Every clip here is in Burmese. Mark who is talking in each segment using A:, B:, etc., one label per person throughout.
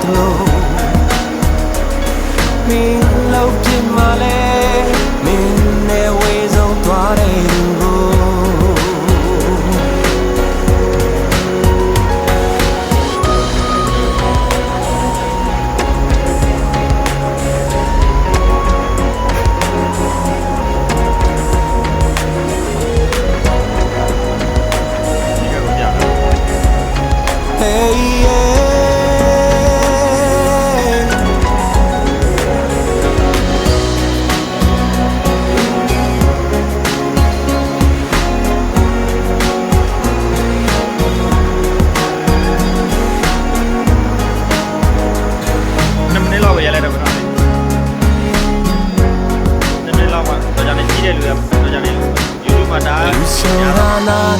A: glow me love in my leg me their ways on what I do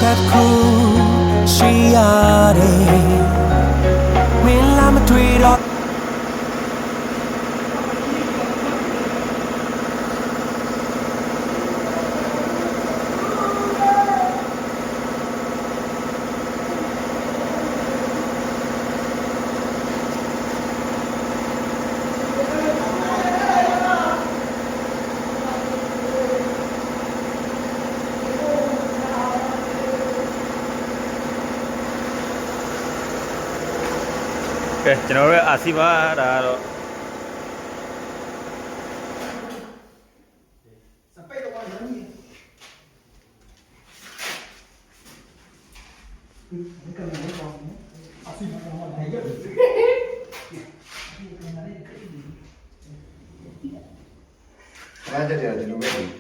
A: that cool she are me la me tweet up
B: ကျွန်တော်တို့အာစီပါဒါကတော့စပိတ်တော့ရမ်းနေဒီကနေ့တော့အာစီပါတော့နိုင်ရတယ်ဒီကနေ့လည်းကြည့်ဒီအားကြတယ်ဒီလိုပဲ